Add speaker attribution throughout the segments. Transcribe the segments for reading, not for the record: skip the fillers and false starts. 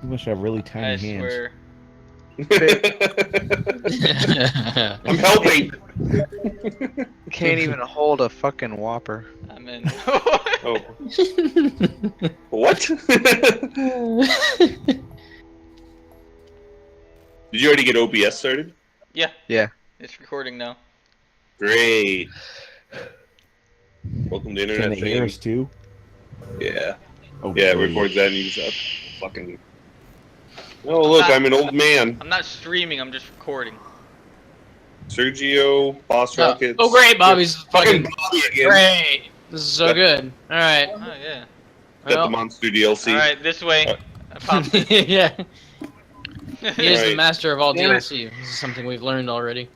Speaker 1: You must have really tiny
Speaker 2: I
Speaker 1: hands.
Speaker 2: swear.
Speaker 3: I'm helping.
Speaker 4: Can't even hold a fucking Whopper.
Speaker 2: I'm in.
Speaker 3: Oh. What? Did you already get OBS started?
Speaker 2: Yeah.
Speaker 4: Yeah.
Speaker 2: It's recording now.
Speaker 3: Great. Welcome to
Speaker 1: Can
Speaker 3: Internet
Speaker 1: they hear us
Speaker 3: Things.
Speaker 1: too?
Speaker 3: Yeah.
Speaker 1: Oh,
Speaker 3: Yeah,
Speaker 1: great.
Speaker 3: records that and you just fucking... Oh, look, I'm an old man.
Speaker 2: I'm not streaming, I'm just recording.
Speaker 3: Sergio, Boss Rockets.
Speaker 5: Oh great, Bobby's
Speaker 3: Fucking
Speaker 5: fucking
Speaker 3: Bobby again.
Speaker 5: great. This is so
Speaker 3: That-
Speaker 5: good. All right.
Speaker 2: Oh, yeah.
Speaker 3: Got
Speaker 5: Well,
Speaker 3: the Monster DLC.
Speaker 2: Alright, this way. I popped it.
Speaker 5: yeah. He is the
Speaker 3: Right.
Speaker 5: master of all
Speaker 6: Damn it.
Speaker 5: DLC. This is something we've learned already.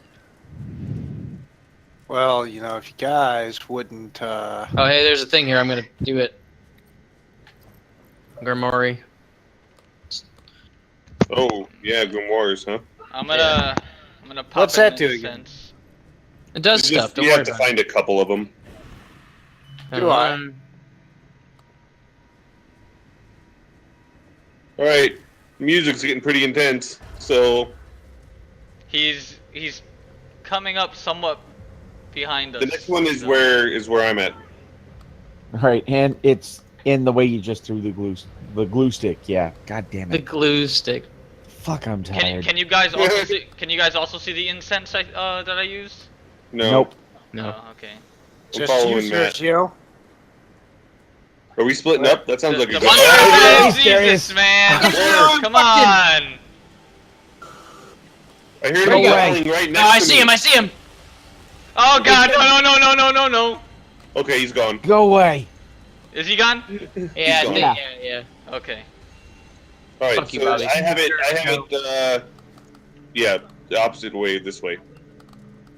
Speaker 6: Well, you know, if you guys wouldn't,
Speaker 5: Oh hey, there's a thing here. I'm gonna do it. Grimoire.
Speaker 3: Oh, yeah, Grimoires, huh?
Speaker 2: I'm gonna pop
Speaker 6: What's
Speaker 2: in
Speaker 6: that do
Speaker 2: this
Speaker 6: again?
Speaker 2: sense.
Speaker 5: It does
Speaker 3: You
Speaker 5: stuff.
Speaker 3: just-
Speaker 5: Don't
Speaker 3: you
Speaker 5: worry
Speaker 3: have to
Speaker 5: about it.
Speaker 3: find a couple of them.
Speaker 6: Do I?
Speaker 3: Alright, music's getting pretty intense, so
Speaker 2: He's coming up somewhat behind us.
Speaker 3: the next one is
Speaker 2: so-
Speaker 3: where I'm at.
Speaker 1: All right, and it's in the way you just threw the glue stick. Yeah. God damn
Speaker 5: The
Speaker 1: it.
Speaker 5: glue stick.
Speaker 1: Fuck, I'm tired.
Speaker 2: Can you guys also see? Can you guys also see the incense that I used?
Speaker 3: No.
Speaker 1: Nope.
Speaker 5: No.
Speaker 2: Oh, okay.
Speaker 3: I'm
Speaker 6: just you,
Speaker 3: following Matt.
Speaker 6: Sergio.
Speaker 3: Are we splitting up? That sounds like a
Speaker 2: The
Speaker 3: good
Speaker 2: Monster
Speaker 1: Oh,
Speaker 2: Man,
Speaker 1: there he is.
Speaker 2: Jesus, man!
Speaker 3: Where?
Speaker 2: Come on!
Speaker 3: I hear
Speaker 1: Go
Speaker 3: him
Speaker 1: away.
Speaker 3: yelling right next
Speaker 5: No, I
Speaker 3: to
Speaker 5: see
Speaker 3: me.
Speaker 5: him. I see him.
Speaker 2: Oh God! No!
Speaker 3: Okay, he's gone.
Speaker 1: Go away.
Speaker 2: Is he gone?
Speaker 5: Yeah, I
Speaker 3: gone.
Speaker 5: think, yeah.
Speaker 2: Okay.
Speaker 3: Alright,
Speaker 5: Fuck you,
Speaker 3: so
Speaker 5: Bobby.
Speaker 3: I have it, yeah, the opposite way, this way.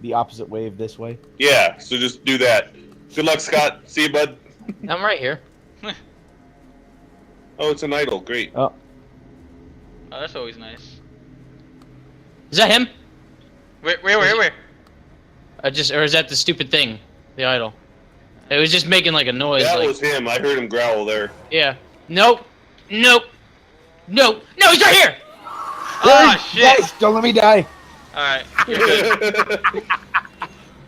Speaker 1: The opposite wave this way.
Speaker 3: Yeah, so just do that. Good luck, Scott. See you, bud.
Speaker 5: I'm right here.
Speaker 3: Oh, it's an idol. Great.
Speaker 2: Oh, that's always nice.
Speaker 5: Is that him?
Speaker 2: Where?
Speaker 5: Or is that the stupid thing? The idol. It was just making like a noise.
Speaker 3: That
Speaker 5: like,
Speaker 3: was him. I heard him growl there.
Speaker 5: yeah. Nope. No, he's right here.
Speaker 2: Oh shit!
Speaker 1: Guys, don't let me die.
Speaker 2: Alright, you're good.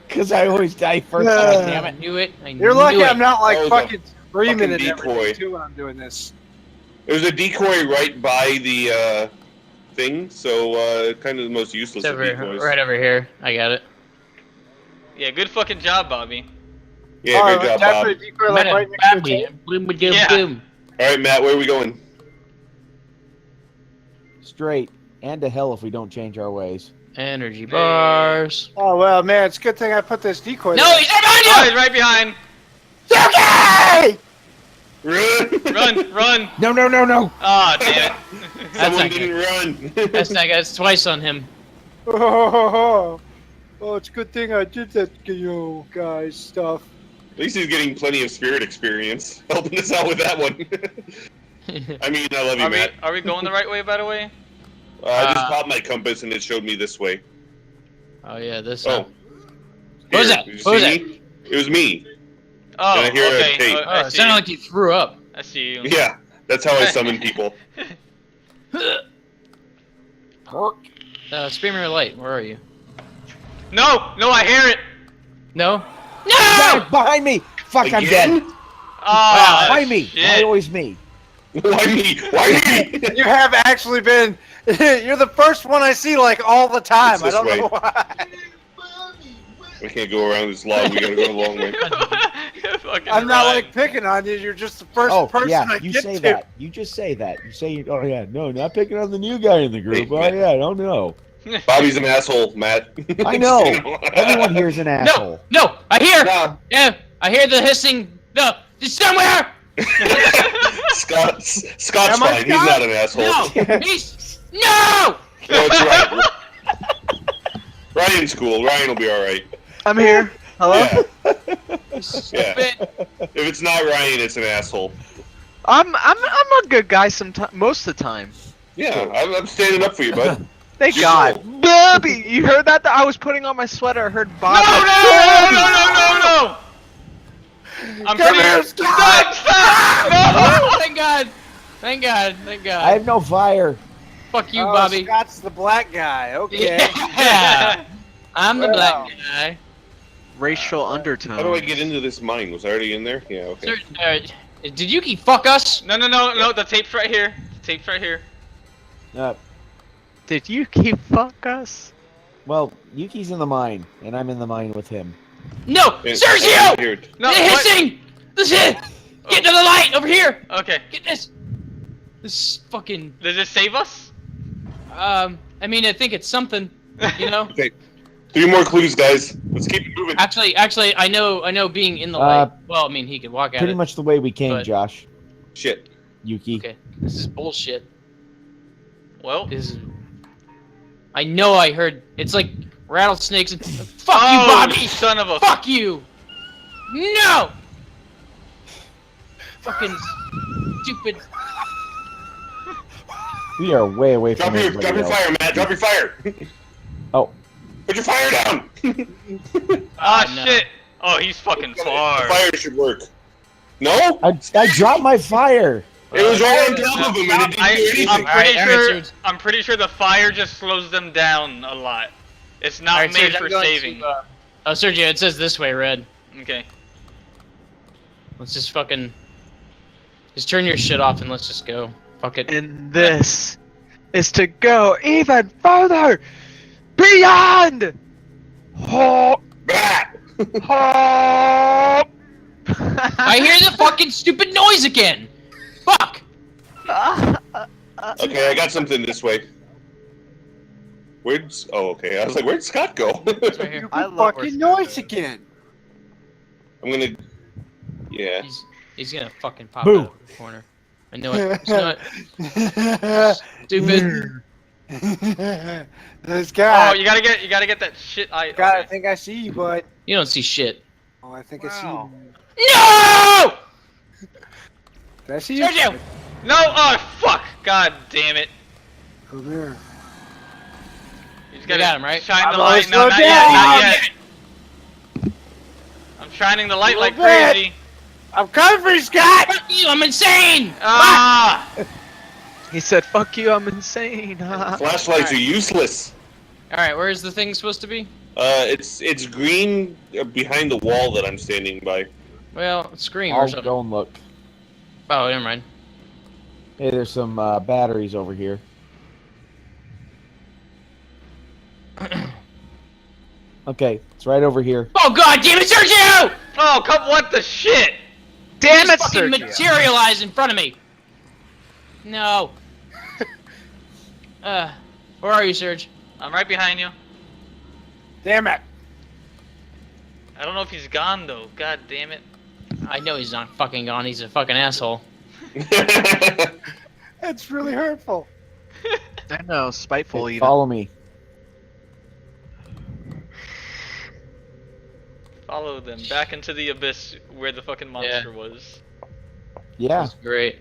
Speaker 1: Because I always die first.
Speaker 6: Yeah.
Speaker 1: God damn
Speaker 5: I
Speaker 1: it.
Speaker 5: knew it. I
Speaker 6: You're
Speaker 5: knew
Speaker 6: lucky
Speaker 5: it.
Speaker 6: I'm not like
Speaker 3: That was
Speaker 6: fucking
Speaker 3: a
Speaker 6: screaming
Speaker 3: fucking
Speaker 6: and
Speaker 3: decoy.
Speaker 6: everything too when I'm doing this.
Speaker 3: There's a decoy right by the thing, so kind of the most useless
Speaker 5: It's
Speaker 3: of
Speaker 5: over,
Speaker 3: decoys.
Speaker 5: right over here. I got it.
Speaker 2: Yeah, good fucking job, Bobby.
Speaker 3: Yeah,
Speaker 6: Oh,
Speaker 3: great job,
Speaker 6: time
Speaker 3: Bob.
Speaker 6: for a decoy, like, right next to the tape?
Speaker 5: Boom, boom, boom,
Speaker 2: Yeah.
Speaker 5: boom.
Speaker 3: All right, Matt, where are we going?
Speaker 1: Straight. And to hell if we don't change our ways.
Speaker 5: Energy bars.
Speaker 6: Oh well, man, it's a good thing I put this decoy.
Speaker 5: No,
Speaker 6: there.
Speaker 5: he's right behind
Speaker 2: Oh,
Speaker 5: you!
Speaker 2: he's right behind.
Speaker 6: Okay!
Speaker 3: Run!
Speaker 2: Run!
Speaker 1: No.
Speaker 2: Ah, damn it.
Speaker 3: Someone
Speaker 5: not
Speaker 3: didn't run.
Speaker 5: That's not good. It's twice on him.
Speaker 6: Oh, it's a good thing I did that, you know, guys stuff.
Speaker 3: At least he's getting plenty of spirit experience, helping us out with that one. I mean, I love you, Matt.
Speaker 2: Are we going the right way, by the way?
Speaker 3: I just popped my compass and it showed me this way.
Speaker 5: Oh yeah, this.
Speaker 3: Oh.
Speaker 5: What was
Speaker 3: Here,
Speaker 5: that?
Speaker 3: did you
Speaker 5: What was
Speaker 3: see me? It was me.
Speaker 2: Oh,
Speaker 3: Can I hear a
Speaker 2: okay.
Speaker 3: tape?
Speaker 2: Oh,
Speaker 5: Oh,
Speaker 2: I
Speaker 5: it
Speaker 2: see
Speaker 5: sounded
Speaker 2: you.
Speaker 5: like you threw up.
Speaker 2: I see you.
Speaker 3: Yeah, that's how I summon people.
Speaker 5: Screamer Light, where are you?
Speaker 2: No, I hear it.
Speaker 5: No?
Speaker 1: Guys,
Speaker 5: No!
Speaker 1: behind me. Fuck, I'm dead.
Speaker 3: Again?
Speaker 2: Oh,
Speaker 1: Behind me. Why
Speaker 2: shit.
Speaker 1: always me?
Speaker 3: Why me? Why me?
Speaker 6: You have actually been. You're the first one I see like all the time.
Speaker 3: It's
Speaker 6: I
Speaker 3: this
Speaker 6: don't
Speaker 3: way.
Speaker 6: know why.
Speaker 3: We can't go around this log. We gotta go the long way.
Speaker 2: Fucking
Speaker 6: I'm not
Speaker 2: run.
Speaker 6: like picking on you. You're just the first
Speaker 1: Oh,
Speaker 6: person
Speaker 1: yeah,
Speaker 6: I
Speaker 1: you
Speaker 6: get
Speaker 1: say
Speaker 6: to.
Speaker 1: that. You just say that. You say, oh, yeah, no, not picking on the new guy in the group.
Speaker 3: Hey,
Speaker 1: Oh,
Speaker 3: man.
Speaker 1: yeah, I don't know.
Speaker 3: Bobby's an asshole, Matt.
Speaker 1: I know. Everyone here's an asshole.
Speaker 5: No! I hear!
Speaker 3: Nah,
Speaker 5: Yeah, I hear the hissing. No! It's somewhere!
Speaker 3: Scott's
Speaker 6: Am I
Speaker 3: fine. He's not an asshole.
Speaker 5: No! He's. No!
Speaker 3: No, it's right. Ryan's cool. Ryan will be all right.
Speaker 4: I'm here. Hello?
Speaker 3: Yeah. Yeah.
Speaker 5: Stupid.
Speaker 3: If it's not Ryan, it's an asshole.
Speaker 4: I'm a good guy most of the time.
Speaker 3: Yeah, I'm standing up for you, bud.
Speaker 4: Thank
Speaker 3: Just
Speaker 4: God. Bobby, you heard that? I was putting on my sweater. I heard
Speaker 2: No,
Speaker 4: Bobby.
Speaker 2: no! I'm
Speaker 6: Come
Speaker 2: pretty.
Speaker 6: here,
Speaker 2: Stop! No!
Speaker 5: Oh, thank God! Thank God. Thank God.
Speaker 1: I have no fire.
Speaker 5: Fuck you,
Speaker 6: Oh,
Speaker 5: Bobby.
Speaker 6: Scott's the black guy. Okay.
Speaker 5: Yeah. I'm the
Speaker 6: Well.
Speaker 5: black guy.
Speaker 4: Racial undertones.
Speaker 3: How do I get into this mine? Was I already in there? Yeah, okay.
Speaker 5: Sir, did Yuki fuck us?
Speaker 2: No, the tape's right here. The tape's right here.
Speaker 4: Did you keep fuck us?
Speaker 1: Well, Yuki's in the mine, and I'm in the mine with him.
Speaker 5: No!
Speaker 3: And-
Speaker 5: Sergio!
Speaker 3: Here.
Speaker 2: No,
Speaker 5: They're
Speaker 2: what?
Speaker 5: hissing! This is Get to the light! Over here!
Speaker 2: Okay.
Speaker 5: Get this! This fucking...
Speaker 2: Does this save us?
Speaker 5: I mean, I think it's something, you know?
Speaker 3: Okay. 3 more clues, guys. Let's keep it moving.
Speaker 5: Actually, I know being in the light. Well, I mean, he could walk at
Speaker 1: Pretty
Speaker 5: it.
Speaker 1: much the way we came,
Speaker 5: but-
Speaker 1: Josh.
Speaker 3: Shit.
Speaker 1: Yuki.
Speaker 5: Okay, this is bullshit.
Speaker 2: Well.
Speaker 5: This is... I know I heard... It's like rattlesnakes and... Fuck
Speaker 2: Oh,
Speaker 5: you, Bobby!
Speaker 2: son of a...
Speaker 5: Fuck you! No! Fucking stupid...
Speaker 1: We are way away
Speaker 3: Drop
Speaker 1: from
Speaker 3: your
Speaker 1: everybody else.
Speaker 3: fire, Matt. Drop your fire.
Speaker 1: Oh,
Speaker 3: Put your fire down.
Speaker 2: Ah,
Speaker 5: no.
Speaker 2: shit! Oh, he's fucking
Speaker 3: The
Speaker 2: far.
Speaker 3: fire should work. No?
Speaker 1: I dropped my fire.
Speaker 3: It was right on top of him and it didn't do anything.
Speaker 2: I'm pretty sure the fire just slows them down a lot. It's not
Speaker 5: Alright,
Speaker 2: made
Speaker 5: Serge,
Speaker 2: for
Speaker 5: I'm going
Speaker 2: saving.
Speaker 5: to, oh, Sergio, it says this way, Red.
Speaker 2: Okay.
Speaker 5: Let's just fucking... Just turn your shit off and let's just go. Fuck it.
Speaker 4: And this is to go even further beyond hope.
Speaker 3: Bah!
Speaker 4: Hope.
Speaker 5: I hear the fucking stupid noise again! Fuck!
Speaker 3: Okay, I got something this way. Where's... Oh, okay. I was like, where'd Scott go?
Speaker 5: It's right here.
Speaker 4: I love where
Speaker 6: Fucking
Speaker 4: Scott
Speaker 6: noise
Speaker 4: goes.
Speaker 6: again.
Speaker 3: I'm gonna... Yeah.
Speaker 5: He's gonna fucking pop
Speaker 1: Boo.
Speaker 5: out of the corner. I know it. It's not stupid.
Speaker 6: This
Speaker 2: Oh,
Speaker 6: guy.
Speaker 2: you gotta get that shit.
Speaker 6: God, I
Speaker 2: Okay.
Speaker 6: think I see you, bud.
Speaker 5: You don't see shit.
Speaker 6: Oh, I think I
Speaker 4: Wow.
Speaker 6: see you.
Speaker 5: No!
Speaker 6: Did I see you?
Speaker 5: Sergio!
Speaker 2: No! Oh, fuck! God damn it!
Speaker 6: Come here.
Speaker 2: You just
Speaker 5: You
Speaker 2: gotta
Speaker 5: got him, right?
Speaker 2: shine
Speaker 6: I'm
Speaker 2: the light.
Speaker 6: gonna
Speaker 2: No,
Speaker 6: slow
Speaker 2: not yet, not
Speaker 6: down.
Speaker 2: yet. I'm shining the light
Speaker 6: A
Speaker 2: like
Speaker 6: little bit.
Speaker 2: crazy.
Speaker 6: I'm coming for you, Scott!
Speaker 5: Fuck you! I'm insane!
Speaker 2: Ah!
Speaker 4: He said, "Fuck you, I'm insane."
Speaker 3: Flashlights are useless.
Speaker 5: All right, where's the thing supposed to be?
Speaker 3: It's green behind the wall that I'm standing by.
Speaker 5: Well, scream or
Speaker 1: I'll
Speaker 5: something.
Speaker 1: go and look.
Speaker 5: Oh, never mind.
Speaker 1: Hey, there's some batteries over here. Okay, it's right over here.
Speaker 5: Oh god damn it, Sergio!
Speaker 2: Oh, come! What the shit?
Speaker 4: Damn it,
Speaker 5: Just fucking
Speaker 4: Sergio.
Speaker 5: materialize in front of me. No. Where are you, Serge?
Speaker 2: I'm right behind you.
Speaker 6: Damn it.
Speaker 2: I don't know if he's gone though. God damn it.
Speaker 5: I know he's not fucking gone. He's a fucking asshole.
Speaker 6: That's really hurtful.
Speaker 4: I know, spiteful
Speaker 1: Hey,
Speaker 4: even.
Speaker 1: follow me.
Speaker 2: Follow them back into the abyss where the fucking monster was.
Speaker 1: Yeah.
Speaker 5: That's great.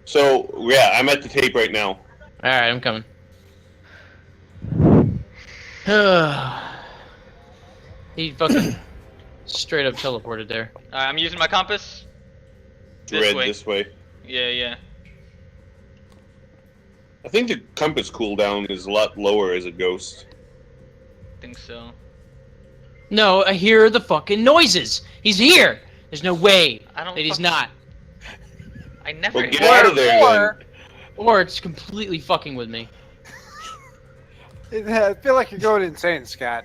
Speaker 3: So, yeah, I'm at the tape right now.
Speaker 5: Alright, I'm coming. He fucking straight up teleported there.
Speaker 2: Alright, I'm using my compass. This
Speaker 3: Red
Speaker 2: way.
Speaker 3: this way.
Speaker 2: Yeah, yeah.
Speaker 3: I think the compass cooldown is a lot lower as a ghost.
Speaker 2: Think so.
Speaker 5: No, I hear the fucking noises. He's here. There's no way
Speaker 2: I don't
Speaker 5: that he's
Speaker 2: fucking-
Speaker 5: not.
Speaker 2: I never.
Speaker 3: Well, get out of there then.
Speaker 5: Or it's completely fucking with me.
Speaker 6: I feel like you're going insane, Scott.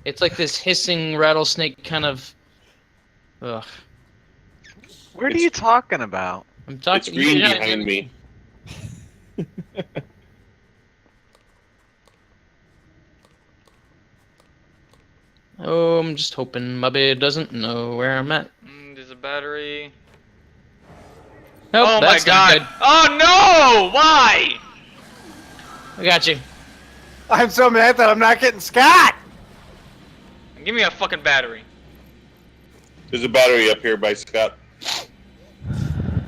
Speaker 5: It's like this hissing rattlesnake kind of. Ugh.
Speaker 4: What are you talking about?
Speaker 5: I'm
Speaker 3: It's
Speaker 5: talking.
Speaker 3: green
Speaker 5: you're not-
Speaker 3: behind me.
Speaker 5: Oh, I'm just hoping Mubby doesn't know where I'm at.
Speaker 2: There's a battery.
Speaker 5: Nope,
Speaker 2: Oh my
Speaker 5: that's not
Speaker 2: god!
Speaker 5: good.
Speaker 2: Oh no! Why?
Speaker 5: I got you.
Speaker 6: I'm so mad that I'm not getting Scott!
Speaker 2: Give me a fucking battery.
Speaker 3: There's a battery up here by Scott.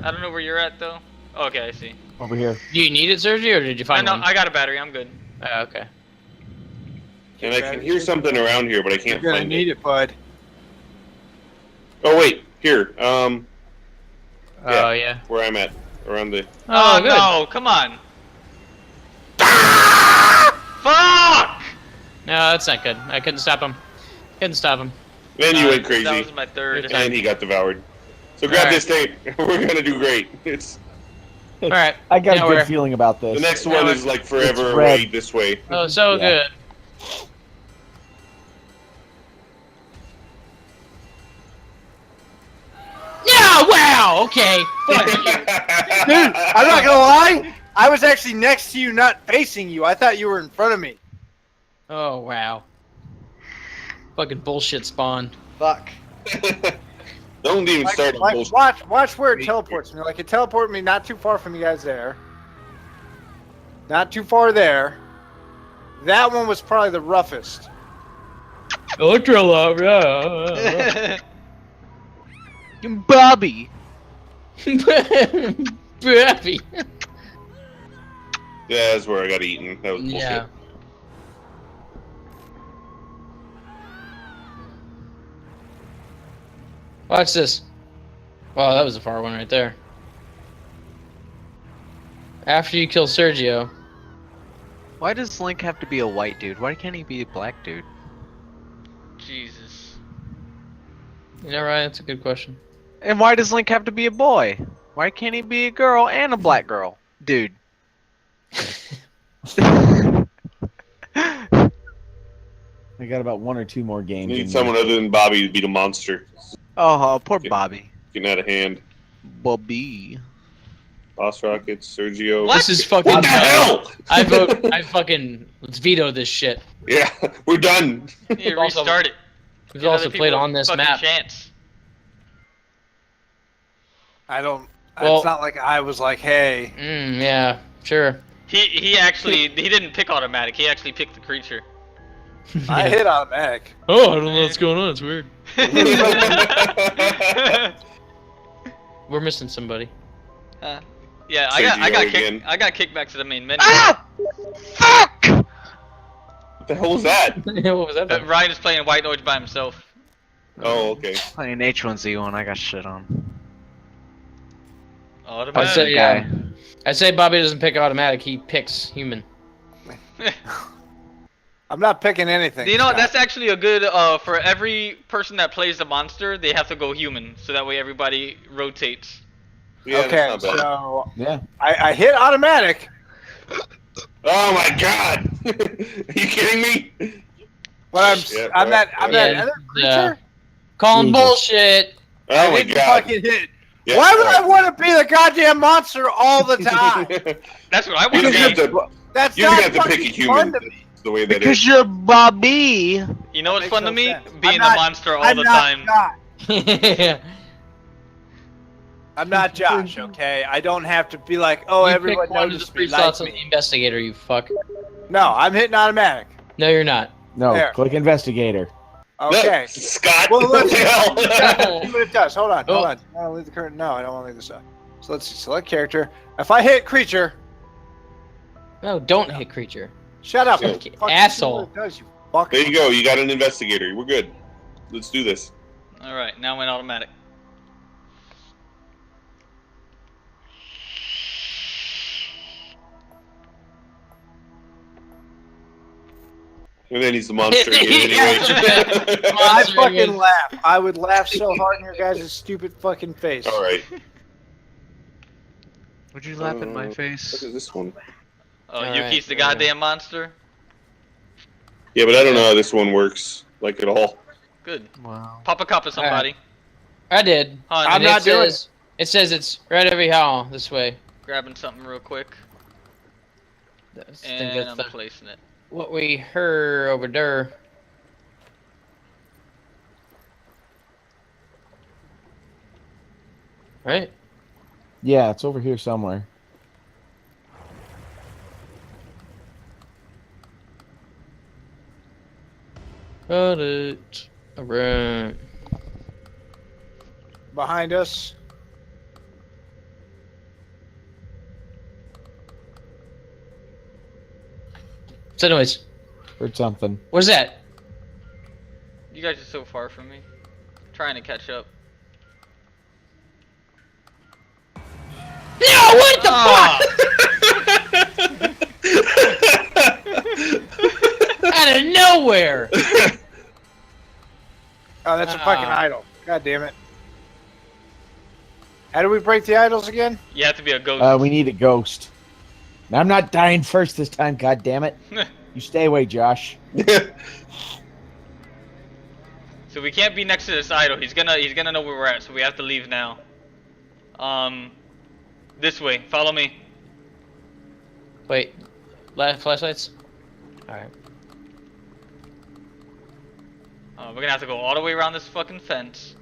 Speaker 2: I don't know where you're at though. Okay, I see.
Speaker 1: Over here.
Speaker 5: Do you need it, Sergio, or did you
Speaker 2: I
Speaker 5: find
Speaker 2: know.
Speaker 5: one?
Speaker 2: I got a battery. I'm good.
Speaker 5: Oh, okay.
Speaker 3: And I can hear something around here, but I can't
Speaker 6: You're gonna
Speaker 3: find
Speaker 6: need
Speaker 3: it.
Speaker 6: it, bud.
Speaker 3: Oh, wait. Here.
Speaker 5: Oh yeah.
Speaker 3: Where I'm at, around the.
Speaker 2: Oh,
Speaker 5: good.
Speaker 2: no, come on. Fuck!
Speaker 5: No, that's not good. I couldn't stop him. Couldn't stop him.
Speaker 3: Then you went crazy,
Speaker 2: That was my third.
Speaker 3: and he got devoured. So grab
Speaker 5: Alright.
Speaker 3: this tape. We're gonna do great. It's
Speaker 5: All right.
Speaker 1: I got
Speaker 5: Now
Speaker 1: a
Speaker 5: we're-
Speaker 1: good feeling about this.
Speaker 3: the next one is like forever
Speaker 1: It's
Speaker 3: away
Speaker 1: red.
Speaker 3: this way.
Speaker 5: Oh, so
Speaker 1: Yeah.
Speaker 5: good. Yeah! Wow. Okay. Fuck you.
Speaker 6: Dude, I'm not gonna lie. I was actually next to you, not facing you. I thought you were in front of me.
Speaker 5: Oh wow. Fucking bullshit spawn.
Speaker 6: Fuck.
Speaker 3: Don't even
Speaker 6: Like,
Speaker 3: start on
Speaker 6: like,
Speaker 3: bullshit.
Speaker 6: watch where it teleports me. Like it teleported me not too far from you guys there. Not too far there. That one was probably the roughest.
Speaker 5: Ultra love, yeah.
Speaker 4: Bobby.
Speaker 5: Happy.
Speaker 3: Yeah, that's where I got eaten. That was bullshit.
Speaker 5: Yeah. Watch this. Oh, that was a far one right there. After you kill Sergio.
Speaker 4: Why does Link have to be a white dude? Why can't he be a black dude?
Speaker 2: Jesus.
Speaker 5: You know, Ryan, that's a good question.
Speaker 4: And why does Link have to be a boy? Why can't he be a girl and a black girl? Dude.
Speaker 1: I got about 1 or 2 more
Speaker 3: You
Speaker 1: games.
Speaker 3: need
Speaker 1: in
Speaker 3: someone other than Bobby to beat a monster.
Speaker 4: Oh, poor Bobby.
Speaker 3: Getting out of hand.
Speaker 4: Bobby.
Speaker 3: Boss Rockets, Sergio.
Speaker 2: What?
Speaker 5: This is fucking.
Speaker 3: What the hell?
Speaker 5: I vote. I fucking. Let's veto this shit.
Speaker 3: Yeah, we're done.
Speaker 2: You
Speaker 5: Also-
Speaker 2: restart it.
Speaker 5: We've
Speaker 2: Give
Speaker 5: also
Speaker 2: other
Speaker 5: played
Speaker 2: people
Speaker 5: on this
Speaker 2: fucking
Speaker 5: map.
Speaker 2: Chance.
Speaker 6: I don't.
Speaker 5: Well-
Speaker 6: it's not like I was like, hey.
Speaker 5: Yeah, sure.
Speaker 2: He actually he didn't pick automatic. He actually picked the creature.
Speaker 6: I hit automatic.
Speaker 5: Oh, I don't know what's going on. It's weird. We're missing somebody.
Speaker 2: Yeah, I got
Speaker 3: Sergio again.
Speaker 2: kicked back to the main menu.
Speaker 4: Ah! Fuck!
Speaker 3: What the hell was that?
Speaker 5: What was that?
Speaker 2: But Ryan is playing White Noise by himself.
Speaker 3: Oh, okay.
Speaker 4: Playing H1Z1, I got shit on.
Speaker 2: Automatic.
Speaker 5: I say, yeah. I say Bobby doesn't pick automatic. He picks human.
Speaker 6: I'm not picking anything.
Speaker 2: You know what?
Speaker 6: Scott.
Speaker 2: That's actually a good. For every person that plays the monster, they have to go human, so that way everybody rotates.
Speaker 3: Yeah,
Speaker 6: Okay,
Speaker 3: that's not bad.
Speaker 6: so
Speaker 1: Yeah.
Speaker 6: I hit automatic.
Speaker 3: Oh my god! Are you kidding me?
Speaker 6: But
Speaker 3: Yeah,
Speaker 6: I'm that
Speaker 5: Yeah,
Speaker 6: other creature.
Speaker 5: Calling
Speaker 1: Jesus.
Speaker 5: bullshit.
Speaker 3: Oh
Speaker 6: I
Speaker 3: my
Speaker 6: didn't
Speaker 3: god.
Speaker 6: fucking hit.
Speaker 3: Yeah,
Speaker 6: Why would I
Speaker 3: alright.
Speaker 6: want to be the goddamn monster all the time?
Speaker 2: That's what I
Speaker 3: You
Speaker 2: want
Speaker 3: don't have
Speaker 2: to
Speaker 3: to,
Speaker 6: That's
Speaker 3: you don't
Speaker 6: not
Speaker 3: have to pick a
Speaker 6: fucking
Speaker 3: human.
Speaker 6: fun to me.
Speaker 3: That's the way that
Speaker 4: Because
Speaker 3: is.
Speaker 4: you're Bobby.
Speaker 2: be. You know what's
Speaker 6: Makes
Speaker 2: fun
Speaker 6: no
Speaker 2: to me?
Speaker 6: sense.
Speaker 2: Being
Speaker 6: I'm not-
Speaker 2: a monster all
Speaker 6: I'm
Speaker 2: the
Speaker 6: not
Speaker 2: time.
Speaker 6: Josh. I'm not Josh, okay? I don't have to be like, oh,
Speaker 5: You
Speaker 6: everyone
Speaker 5: pick one of the
Speaker 6: noticed
Speaker 5: 3
Speaker 6: me,
Speaker 5: slots
Speaker 6: like
Speaker 5: on the
Speaker 6: me.
Speaker 5: investigator, you fuck.
Speaker 6: No, I'm hitting automatic.
Speaker 5: No, you're not.
Speaker 1: No,
Speaker 6: There.
Speaker 1: click investigator.
Speaker 6: Okay.
Speaker 3: Scott.
Speaker 6: Well,
Speaker 3: what
Speaker 6: let's
Speaker 3: the hell?
Speaker 6: see what it does. Hold on,
Speaker 5: Oh.
Speaker 6: hold on. I don't leave the current. No, I don't want to leave this up. So let's see. Select character. If I hit creature,
Speaker 5: No, don't hit creature.
Speaker 6: shut up.
Speaker 3: Yeah.
Speaker 6: Fucking see
Speaker 5: Asshole.
Speaker 6: what it does, you fuck.
Speaker 3: There you go. You got an investigator. We're good. Let's do this.
Speaker 2: All right, now I'm in automatic.
Speaker 3: And then he's the monster again anyway.
Speaker 6: I
Speaker 5: Monster
Speaker 6: fucking
Speaker 5: again.
Speaker 6: laugh. I would laugh so hard in your guys' stupid fucking face.
Speaker 3: All right.
Speaker 4: Would you laugh in my
Speaker 3: What
Speaker 4: face?
Speaker 3: is this one?
Speaker 2: Oh,
Speaker 5: All
Speaker 2: Yuki's
Speaker 5: right,
Speaker 2: the
Speaker 5: there we go.
Speaker 2: goddamn monster.
Speaker 3: Yeah, but I don't know how this one works, like at all.
Speaker 2: Good.
Speaker 4: Wow.
Speaker 2: Pop a cup of somebody.
Speaker 5: I did.
Speaker 2: Hon,
Speaker 6: I'm
Speaker 5: And
Speaker 6: not doing
Speaker 5: It says it's right over here, this way.
Speaker 2: grabbing something real quick,
Speaker 5: I think
Speaker 2: and
Speaker 5: that's
Speaker 2: I'm
Speaker 5: the,
Speaker 2: placing it.
Speaker 5: what we heard over there. Right?
Speaker 1: Yeah, it's over here somewhere.
Speaker 5: Got it. Alright.
Speaker 6: Behind us.
Speaker 5: So anyways,
Speaker 1: Heard something.
Speaker 5: what's that?
Speaker 2: You guys are so far from me. Trying to catch up.
Speaker 5: nowhere.
Speaker 6: Oh, that's a fucking idol. God damn it. How do we break the idols again?
Speaker 2: You have to be a ghost.
Speaker 1: We need a ghost. I'm not dying first this time. God damn it! You stay away, Josh.
Speaker 2: So we can't be next to this idol. He's gonna know where we're at. So we have to leave now. This way. Follow me.
Speaker 5: Wait, flashlights. All right.
Speaker 2: We're gonna have to go all the way around this fucking fence.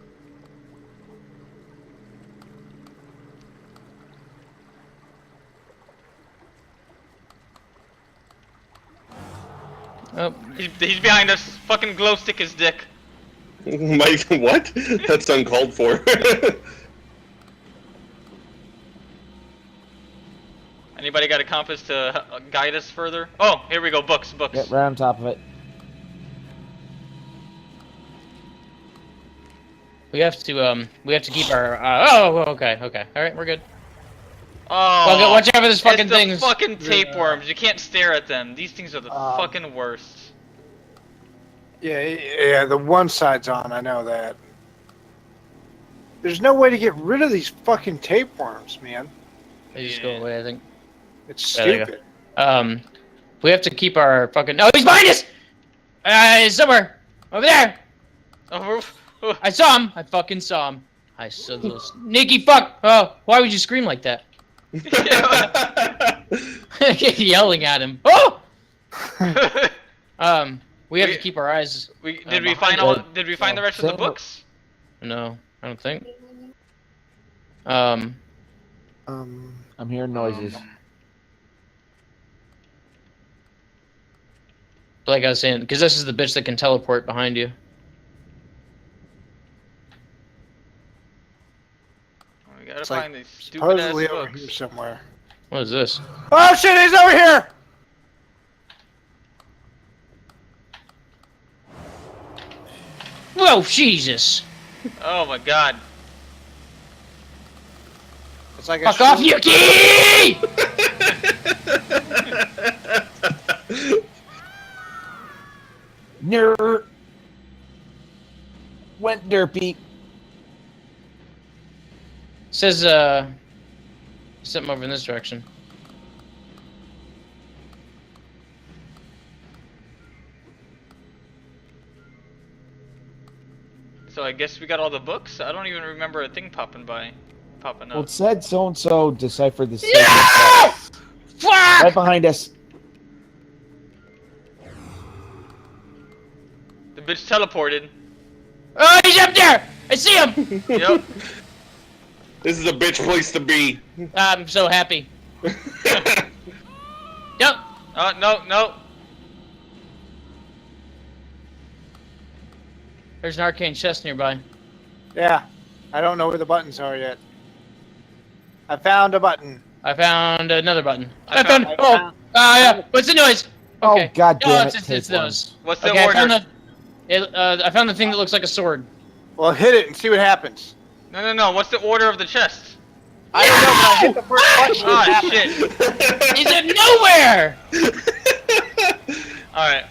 Speaker 5: Oh,
Speaker 2: He's behind us. Fucking glow stick his dick.
Speaker 3: Mike, what? That's uncalled for.
Speaker 2: Anybody got a compass to guide us further? Oh, here we go. Books.
Speaker 1: Get right on top of it.
Speaker 5: we have to keep our. Oh, okay. All right, we're good.
Speaker 2: Oh,
Speaker 5: Well, watch out for this fucking
Speaker 2: it's the
Speaker 5: thing.
Speaker 2: fucking tapeworms. You can't stare at them. These things are the fucking worst.
Speaker 6: Yeah, the one side's on. I know that. There's no way to get rid of these fucking tapeworms, man.
Speaker 5: They just go away, I think.
Speaker 6: It's
Speaker 5: There you go.
Speaker 6: stupid.
Speaker 5: We have to keep our fucking. Oh, he's behind us! He's somewhere over there.
Speaker 2: Oh,
Speaker 5: I saw him. I fucking saw him. I saw the sneaky fuck. Oh, why would you scream like that? Yelling at him. Oh! We have to keep our eyes.
Speaker 2: Did we
Speaker 5: behind
Speaker 2: find
Speaker 5: it.
Speaker 2: Did we find the rest of the books?
Speaker 5: No, I don't think.
Speaker 1: I'm hearing noises.
Speaker 5: Like I was saying, because this is the bitch that can teleport behind you.
Speaker 2: We gotta
Speaker 6: It's like
Speaker 2: find these stupid ass
Speaker 6: Supposedly over
Speaker 2: books.
Speaker 6: here somewhere.
Speaker 5: What is this?
Speaker 6: Oh shit, he's over here!
Speaker 5: Whoa, Jesus!
Speaker 2: Oh my god.
Speaker 6: It's like
Speaker 5: Fuck off, Yuki!
Speaker 1: Nerd. Went derpy.
Speaker 5: Says something over in this direction.
Speaker 2: So I guess we got all the books? I don't even remember a thing popping up.
Speaker 1: Well, it said so and so deciphered the sacred
Speaker 5: No!
Speaker 1: text. Right
Speaker 5: Fuck!
Speaker 1: behind us.
Speaker 2: The bitch teleported.
Speaker 5: Oh, he's up there! I see him!
Speaker 2: Yep.
Speaker 3: This is a bitch place to be.
Speaker 5: I'm so happy. Yep.
Speaker 2: No.
Speaker 5: There's an arcane chest nearby.
Speaker 6: Yeah, I don't know where the buttons are yet. I found a button.
Speaker 5: I found another button.
Speaker 2: I
Speaker 5: I found.
Speaker 2: found-
Speaker 5: Oh, yeah. What's the noise?
Speaker 1: Oh,
Speaker 5: Okay.
Speaker 1: God damn
Speaker 5: it's
Speaker 1: it,
Speaker 5: those.
Speaker 1: tapeworms.
Speaker 2: What's the
Speaker 5: Okay,
Speaker 2: order?
Speaker 5: I found the thing that looks like a sword.
Speaker 6: Well, hit it and see what happens.
Speaker 2: No. What's the order of the chest?
Speaker 6: I don't know, but I hit the first button.
Speaker 2: Ah, shit.
Speaker 5: He's in nowhere.
Speaker 2: Alright.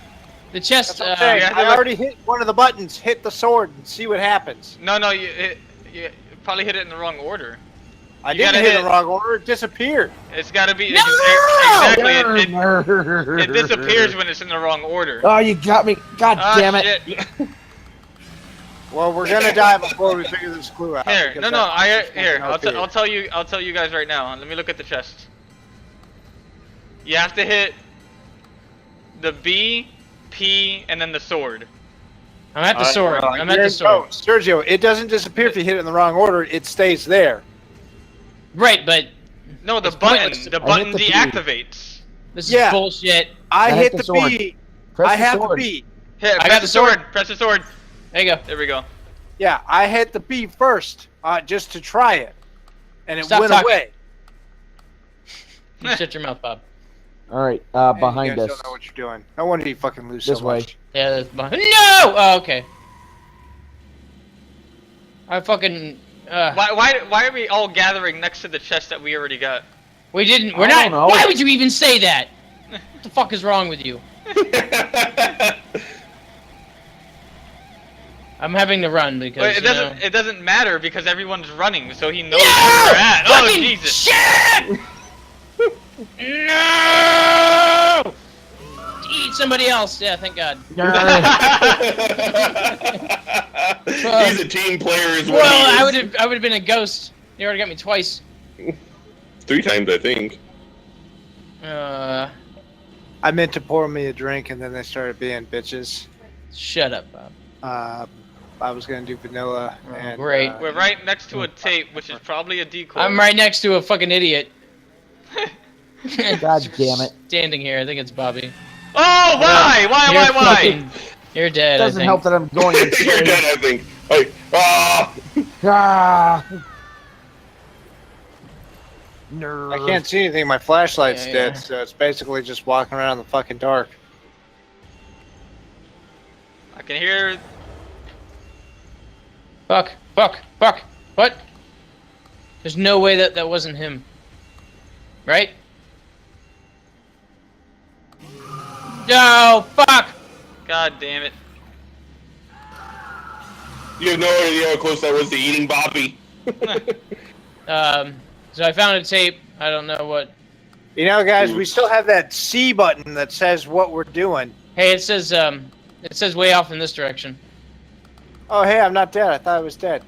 Speaker 5: The chest.
Speaker 6: That's what I'm saying.
Speaker 2: yeah,
Speaker 6: I
Speaker 2: look-
Speaker 6: already hit one of the buttons. Hit the sword and see what happens.
Speaker 2: No, you probably hit it in the wrong order.
Speaker 6: I
Speaker 2: You
Speaker 6: didn't
Speaker 2: gotta
Speaker 6: hit it
Speaker 2: hit-
Speaker 6: in the wrong order. It disappeared.
Speaker 2: It's gotta be...
Speaker 5: No!
Speaker 2: Exactly. It disappears when it's in the wrong order.
Speaker 1: Oh, you got me. God
Speaker 2: Ah,
Speaker 1: damn it.
Speaker 2: shit.
Speaker 6: Well, we're gonna die before we figure this clue out.
Speaker 2: Here,
Speaker 6: because
Speaker 2: no,
Speaker 6: that's
Speaker 2: here.
Speaker 6: fucking
Speaker 2: I'll tell you guys right now. Let me look at the chest. You have to hit the B, P, and then the sword.
Speaker 5: I'm at the sword. I'm at
Speaker 6: You're-
Speaker 5: the sword.
Speaker 6: Oh, Sergio, it doesn't disappear if you hit it in the wrong order. It stays there.
Speaker 5: Right, but
Speaker 2: No, the
Speaker 5: It's
Speaker 2: button.
Speaker 5: pointless.
Speaker 2: The
Speaker 1: I
Speaker 2: button
Speaker 1: hit the P.
Speaker 2: deactivates.
Speaker 5: this is
Speaker 6: Yeah.
Speaker 5: bullshit.
Speaker 6: I
Speaker 1: Hit
Speaker 6: hit
Speaker 1: the
Speaker 6: the
Speaker 1: sword.
Speaker 6: B.
Speaker 1: Press
Speaker 6: I
Speaker 1: the
Speaker 6: have the
Speaker 1: sword.
Speaker 6: B.
Speaker 2: Hit.
Speaker 5: I
Speaker 2: Press
Speaker 5: got
Speaker 2: the
Speaker 5: the
Speaker 2: sword.
Speaker 5: sword.
Speaker 2: Press the sword.
Speaker 5: There you go.
Speaker 2: There we go.
Speaker 6: Yeah, I hit the B first, just to try it, and it
Speaker 5: Stop
Speaker 6: went
Speaker 5: talking.
Speaker 6: away.
Speaker 5: You shut your mouth, Bob.
Speaker 1: All right,
Speaker 6: Man,
Speaker 1: behind
Speaker 6: you guys
Speaker 1: us.
Speaker 6: don't know what you're doing. No wonder you fucking lose
Speaker 1: This
Speaker 6: so
Speaker 1: way.
Speaker 6: much.
Speaker 5: Yeah, that's behind. No! Oh, okay. I fucking.
Speaker 2: Why are we all gathering next to the chest that we already got?
Speaker 5: We didn't. We're
Speaker 1: I
Speaker 5: not.
Speaker 1: don't know.
Speaker 5: Why would you even say that? What the fuck is wrong with you? I'm having to run because
Speaker 2: Wait, it
Speaker 5: you
Speaker 2: doesn't.
Speaker 5: know-
Speaker 2: It doesn't matter because everyone's running, so he knows where you're at. Oh
Speaker 5: Fucking
Speaker 2: Jesus!
Speaker 5: Shit! No! Eat somebody else. Yeah, thank God.
Speaker 3: He's a team player as well.
Speaker 5: Well, I would have been a ghost. They already got me twice.
Speaker 3: 3 times, I think.
Speaker 5: Uh,
Speaker 6: I meant to pour me a drink, and then they started being bitches.
Speaker 5: shut up, Bob.
Speaker 6: I was gonna do vanilla.
Speaker 5: Oh,
Speaker 6: And,
Speaker 5: great.
Speaker 2: We're right next to a tape, which is probably a decoy.
Speaker 5: I'm right next to a fucking idiot.
Speaker 1: God damn it.
Speaker 5: Standing here, I think it's Bobby.
Speaker 2: Oh, why? Why?
Speaker 5: You're
Speaker 2: Why?
Speaker 5: fucking- You're dead.
Speaker 1: It doesn't
Speaker 5: I
Speaker 1: help
Speaker 5: think.
Speaker 1: that I'm going
Speaker 3: You're
Speaker 1: insane.
Speaker 3: dead, I think. Like, ah!
Speaker 1: Ah.
Speaker 6: I
Speaker 1: Nerd.
Speaker 6: can't see anything. My flashlight's
Speaker 5: Yeah,
Speaker 6: dead,
Speaker 5: yeah.
Speaker 6: so it's basically just walking around in the fucking dark.
Speaker 2: I can hear.
Speaker 5: Fuck. What? There's no way that wasn't him. Right? No, fuck!
Speaker 2: God damn it!
Speaker 3: You have no idea how close that was to eating Bobby.
Speaker 5: So I found a tape. I don't know what.
Speaker 6: You know, guys, we still have that C button that says what we're doing.
Speaker 5: Hey, it says way off in this direction.
Speaker 6: Oh, hey, I'm not dead. I thought I was dead.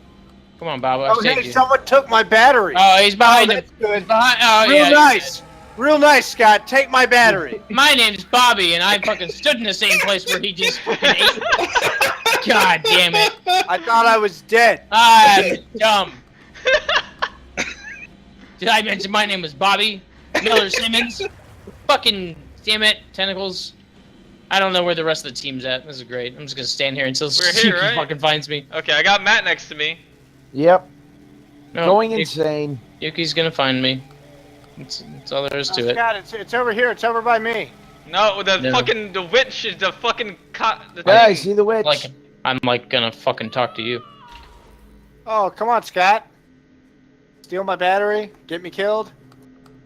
Speaker 5: Come on, Bob.
Speaker 6: Oh, hey, someone took my battery.
Speaker 5: Oh, he's behind him.
Speaker 6: that's good.
Speaker 5: He's behind. Oh,
Speaker 6: Real
Speaker 5: yeah.
Speaker 6: nice. Real nice, Scott. Take my battery.
Speaker 5: My name's Bobby, and I fucking stood in the same place where he just fucking ate. God damn it.
Speaker 6: I thought I was dead.
Speaker 5: I'm dumb. Did I mention my name was Bobby Miller Simmons? Fucking damn it, tentacles. I don't know where the rest of the team's at. This is great. I'm just gonna stand here until
Speaker 2: We're here,
Speaker 5: Yuki
Speaker 2: right?
Speaker 5: fucking finds me.
Speaker 2: Okay, I got Matt next to me.
Speaker 1: Yep.
Speaker 5: No,
Speaker 1: Going
Speaker 5: Yu-
Speaker 1: insane.
Speaker 5: Yuki's gonna find me. That's all there is to it.
Speaker 6: Scott, it's over here. It's over by me.
Speaker 2: No, the
Speaker 5: No.
Speaker 2: fucking the witch is the fucking the
Speaker 1: Yeah, I
Speaker 2: thing.
Speaker 1: see the witch.
Speaker 5: Like, I'm like gonna fucking talk to you.
Speaker 6: Oh, come on, Scott. Steal my battery. Get me killed.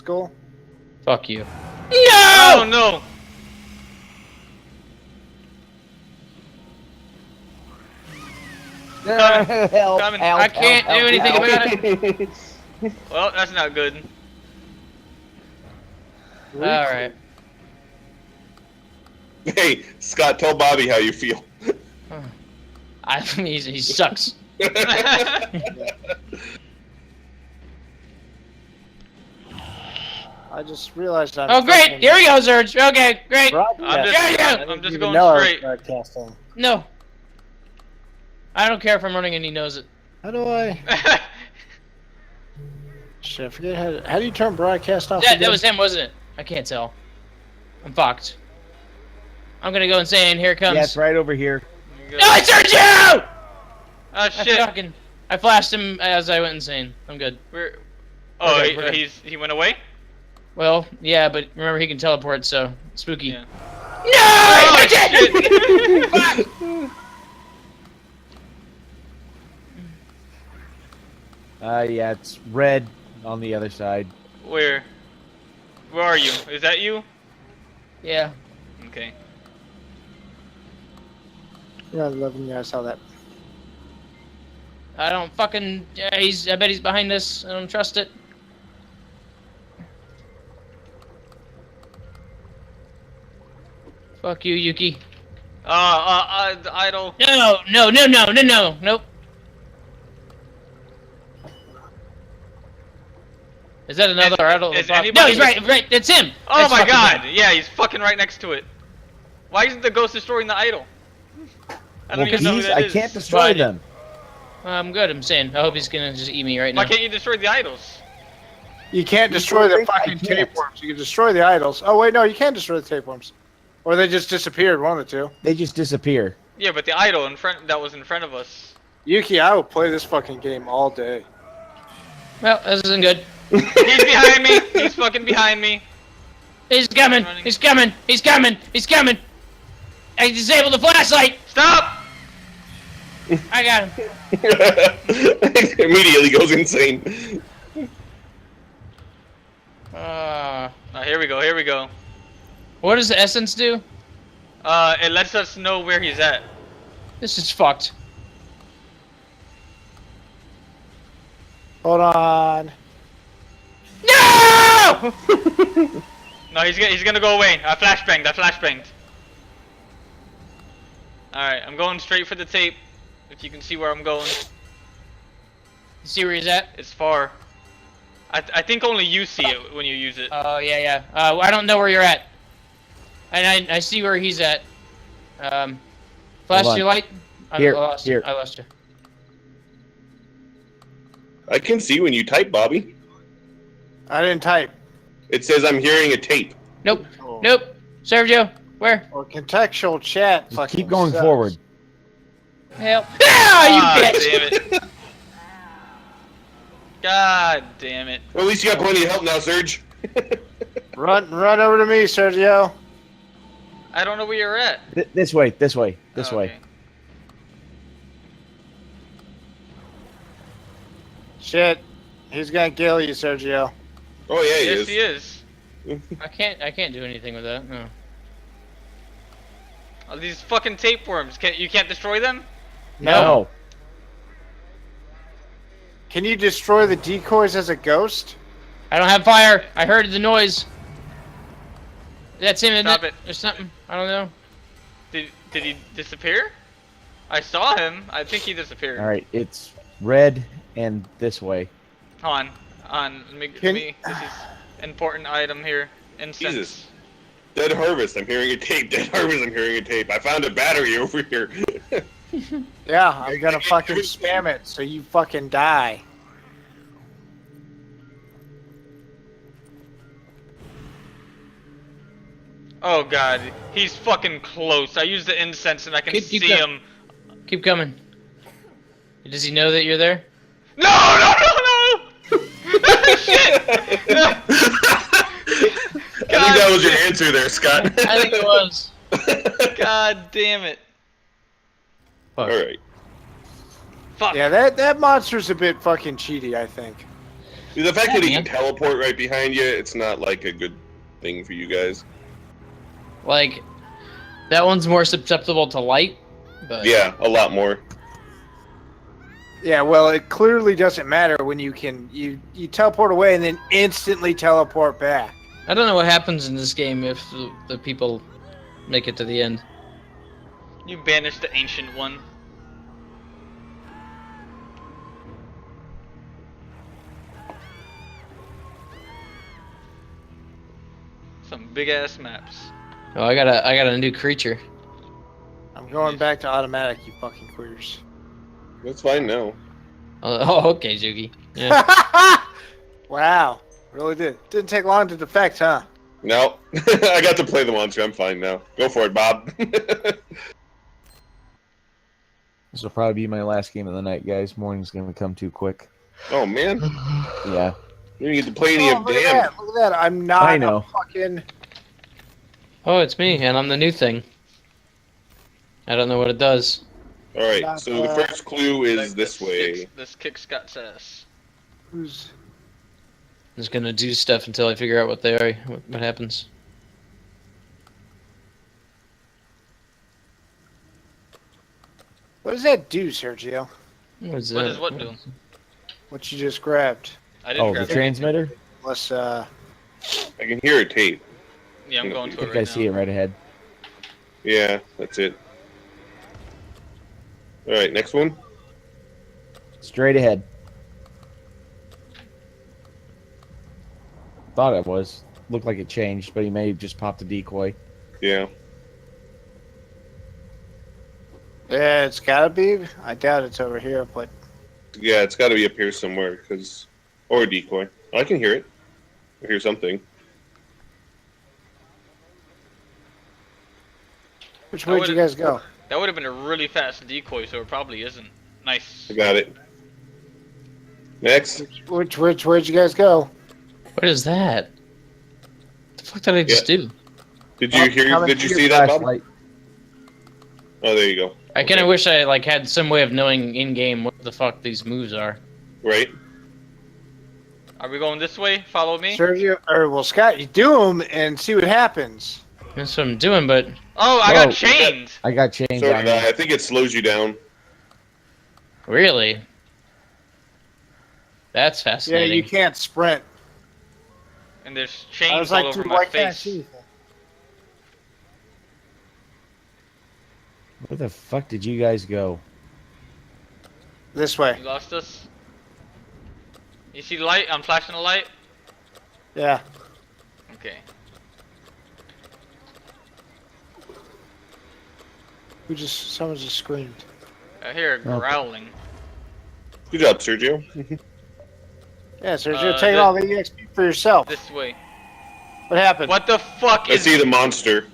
Speaker 6: Cool.
Speaker 5: Fuck you.
Speaker 2: Oh no!
Speaker 1: Help,
Speaker 2: Coming.
Speaker 1: help,
Speaker 5: I can't
Speaker 1: help,
Speaker 5: do anything
Speaker 1: help.
Speaker 5: about it.
Speaker 2: Well, that's not good.
Speaker 5: All right.
Speaker 3: Hey, Scott, tell Bobby how you feel.
Speaker 5: He sucks.
Speaker 6: I just realized I'm.
Speaker 5: Oh great! Here we go, Surge. Okay, great.
Speaker 2: I'm just,
Speaker 5: Yeah,
Speaker 2: I'm just
Speaker 6: Even
Speaker 2: going
Speaker 6: know I was
Speaker 2: straight.
Speaker 6: broadcasting.
Speaker 5: No. I don't care if I'm running and he knows it.
Speaker 6: How do I? Shit, I forget how do you turn broadcast off?
Speaker 5: That
Speaker 6: again?
Speaker 5: was him, wasn't it? I can't tell. I'm fucked. I'm gonna go insane. Here it comes.
Speaker 1: Yeah, it's right over here.
Speaker 5: No, I turned you!
Speaker 2: Oh shit!
Speaker 5: I flashed him as I went insane. I'm good.
Speaker 2: We're. Oh,
Speaker 5: We're good.
Speaker 2: he went away.
Speaker 5: Well, yeah, but remember he can teleport, so spooky.
Speaker 2: Yeah.
Speaker 5: No!
Speaker 2: Oh,
Speaker 5: I did!
Speaker 2: shit.
Speaker 1: Yeah, it's red on the other side.
Speaker 2: Where are you? Is that you?
Speaker 5: Yeah.
Speaker 2: Okay.
Speaker 6: Yeah, I love when you guys saw that.
Speaker 5: I don't fucking. I bet he's behind us. I don't trust it. Fuck you, Yuki.
Speaker 2: The idol.
Speaker 5: No. Nope. Is that another idol?
Speaker 2: is
Speaker 5: No,
Speaker 2: anybody-
Speaker 5: he's right. It's him.
Speaker 2: Oh
Speaker 5: That's
Speaker 2: my
Speaker 5: fucking
Speaker 2: god!
Speaker 5: him.
Speaker 2: Yeah, he's fucking right next to it. Why isn't the ghost destroying the idol? I don't
Speaker 1: Well,
Speaker 2: even know who
Speaker 1: because
Speaker 2: that
Speaker 1: I
Speaker 2: is.
Speaker 1: can't destroy
Speaker 5: Fine.
Speaker 1: them.
Speaker 5: I'm good. I'm saying. I hope he's gonna just eat me right now.
Speaker 2: Why can't you destroy the idols?
Speaker 6: You can't destroy the
Speaker 1: think I
Speaker 6: fucking
Speaker 1: can't.
Speaker 6: tapeworms. You can destroy the idols. Oh wait, no, you can destroy the tapeworms, or they just disappeared. One of the two.
Speaker 1: They just disappear.
Speaker 2: Yeah, but the idol in front that was in front of us.
Speaker 6: Yuki, I will play this fucking game all day.
Speaker 5: Well, this isn't good.
Speaker 2: He's behind me. He's fucking behind me.
Speaker 5: He's coming.
Speaker 2: Running.
Speaker 5: He's coming. He's coming. He's coming. I disabled the flashlight.
Speaker 2: Stop!
Speaker 5: I got him.
Speaker 3: Immediately goes insane.
Speaker 2: Oh, here we go. Here we go.
Speaker 5: What does the essence do?
Speaker 2: It lets us know where he's at.
Speaker 5: This is fucked.
Speaker 6: Hold on.
Speaker 2: No! No, he's gonna go away. I flashbanged. Alright, I'm going straight for the tape. If you can see where I'm going.
Speaker 5: You see where he's at?
Speaker 2: It's far. I think only you see it when you use it.
Speaker 5: Oh, yeah. I don't know where you're at. And I see where he's at. Flash
Speaker 1: Hold on.
Speaker 5: your light.
Speaker 1: Here,
Speaker 5: I lost
Speaker 1: here.
Speaker 5: you. I lost you.
Speaker 3: I can see when you type, Bobby.
Speaker 6: I didn't type.
Speaker 3: It says I'm hearing a tape.
Speaker 5: Nope.
Speaker 6: Oh.
Speaker 5: Nope. Sergio, where?
Speaker 6: Or contextual chat.
Speaker 1: Just
Speaker 6: fucking
Speaker 1: keep going
Speaker 6: sucks.
Speaker 1: forward.
Speaker 5: Help. Ah, you bitch!
Speaker 2: Damn it. God damn it.
Speaker 3: Well, at least you got plenty of help now, Serge.
Speaker 6: Run over to me, Sergio.
Speaker 2: I don't know where you're at.
Speaker 1: This way. This way.
Speaker 2: Oh, okay.
Speaker 6: Shit. He's gonna kill you, Sergio.
Speaker 3: Oh yeah, he
Speaker 2: Yes,
Speaker 3: is.
Speaker 2: he is.
Speaker 5: I can't do anything with that. No.
Speaker 2: Oh, these fucking tapeworms. You can't destroy them?
Speaker 1: No.
Speaker 6: Can you destroy the decoys as a ghost?
Speaker 5: I don't have fire. I heard the noise. That's him, isn't
Speaker 2: Stop
Speaker 5: it?
Speaker 2: it.
Speaker 5: There's something. I don't know.
Speaker 2: Did he disappear? I saw him. I think he disappeared.
Speaker 1: All right. It's red and this way.
Speaker 2: Hold on. This is important item here. Incense.
Speaker 3: Jesus. Dead Harvest, I'm hearing a tape. Dead Harvest, I'm hearing a tape. I found a battery over here.
Speaker 6: Yeah, I'm gonna fucking spam it so you fucking die.
Speaker 2: Oh god, he's fucking close. I used the incense and I can
Speaker 5: Keep
Speaker 2: see
Speaker 5: going.
Speaker 2: him.
Speaker 5: Keep coming. Does he know that you're there?
Speaker 2: No! Shit!
Speaker 3: I think that was your answer there, Scott.
Speaker 5: I think it was.
Speaker 2: God damn it.
Speaker 5: Fuck.
Speaker 3: Alright.
Speaker 2: Fuck.
Speaker 6: Yeah, that monster's a bit fucking cheaty, I think.
Speaker 3: The fact that he
Speaker 5: man.
Speaker 3: can teleport right behind you, it's not like a good thing for you guys.
Speaker 5: Like, that one's more susceptible to light. But
Speaker 3: Yeah, a lot more.
Speaker 6: Yeah, well, it clearly doesn't matter when you teleport away and then instantly teleport back.
Speaker 5: I don't know what happens in this game if the people make it to the end.
Speaker 2: You banished the ancient one. Some big ass maps.
Speaker 5: Oh, I got a new creature.
Speaker 6: I'm going back to automatic, you fucking queers.
Speaker 3: That's fine now.
Speaker 5: Oh, okay, Zuki. Yeah.
Speaker 6: Wow, really did. Didn't take long to defect, huh?
Speaker 3: No. I got to play the monster, I'm fine now. Go for it, Bob.
Speaker 1: This will probably be my last game of the night, guys. Morning's gonna come too quick.
Speaker 3: Oh man.
Speaker 1: Yeah.
Speaker 3: You didn't get to play any
Speaker 6: Oh,
Speaker 3: of
Speaker 6: look at
Speaker 3: damn.
Speaker 6: that, look at that. I'm not
Speaker 1: I know.
Speaker 6: a fucking...
Speaker 5: Oh, it's me, and I'm the new thing. I don't know what it does.
Speaker 3: Alright, so the first clue is this way.
Speaker 2: This kicks Scott's ass.
Speaker 6: Who's...
Speaker 5: I'm just gonna do stuff until I figure out what they are, what happens.
Speaker 6: What does that do, Sergio?
Speaker 5: What is
Speaker 2: What
Speaker 5: that?
Speaker 2: does what do?
Speaker 6: What you just grabbed?
Speaker 2: I didn't
Speaker 1: Oh, the
Speaker 2: grab it.
Speaker 1: transmitter?
Speaker 6: Let's,
Speaker 3: I can hear a tape.
Speaker 2: Yeah, I'm going
Speaker 1: I
Speaker 2: to it
Speaker 1: think
Speaker 2: right
Speaker 1: I see
Speaker 2: now.
Speaker 1: it right ahead.
Speaker 3: Yeah, that's it. Alright, next one.
Speaker 1: Straight ahead. Thought it was. Looked like it changed, but he may have just popped a decoy.
Speaker 3: Yeah.
Speaker 6: yeah, it's gotta be. I doubt it's over here, but...
Speaker 3: Yeah, it's got to be up here somewhere, cause... Or a decoy. I can hear it. I hear something.
Speaker 6: Which way did you guys go?
Speaker 2: That would have been a really fast decoy, so it probably isn't. Nice.
Speaker 3: I got it. Next.
Speaker 6: Where'd you guys go?
Speaker 5: What is that? What the fuck did I just do?
Speaker 3: Did you hear?
Speaker 6: coming
Speaker 3: Did you
Speaker 6: to
Speaker 3: see
Speaker 6: your
Speaker 3: that, Bob?
Speaker 1: Flashlight.
Speaker 3: Oh, there you go.
Speaker 5: I kind of wish I like had some way of knowing in game what the fuck these moves are.
Speaker 3: Right.
Speaker 2: Are we going this way? Follow me.
Speaker 6: Sergio, or well, Scott, you do them and see what happens.
Speaker 5: That's what I'm doing, but
Speaker 2: Oh, I
Speaker 1: Whoa.
Speaker 2: got chained.
Speaker 1: I got chains
Speaker 3: So
Speaker 1: on
Speaker 3: did
Speaker 1: me.
Speaker 3: I think it slows you down.
Speaker 5: really, That's
Speaker 6: Yeah,
Speaker 5: fascinating.
Speaker 6: you can't sprint.
Speaker 2: And there's
Speaker 6: I
Speaker 2: chains
Speaker 6: was
Speaker 2: all
Speaker 6: like,
Speaker 2: over
Speaker 6: dude,
Speaker 2: my
Speaker 6: why can't I
Speaker 2: face.
Speaker 6: see anything?
Speaker 1: Where the fuck did you guys go?
Speaker 6: This way.
Speaker 2: You lost us? You see the light? I'm flashing the light?
Speaker 6: Yeah.
Speaker 2: Okay.
Speaker 6: Someone just screamed.
Speaker 2: I hear
Speaker 1: Oh.
Speaker 2: growling.
Speaker 3: Good job, Sergio.
Speaker 6: Yeah, so you're
Speaker 2: Uh,
Speaker 6: taking
Speaker 2: the-
Speaker 6: all the EXP for yourself.
Speaker 2: This way.
Speaker 6: What happened?
Speaker 2: What the fuck
Speaker 3: I
Speaker 2: is...
Speaker 3: see the monster.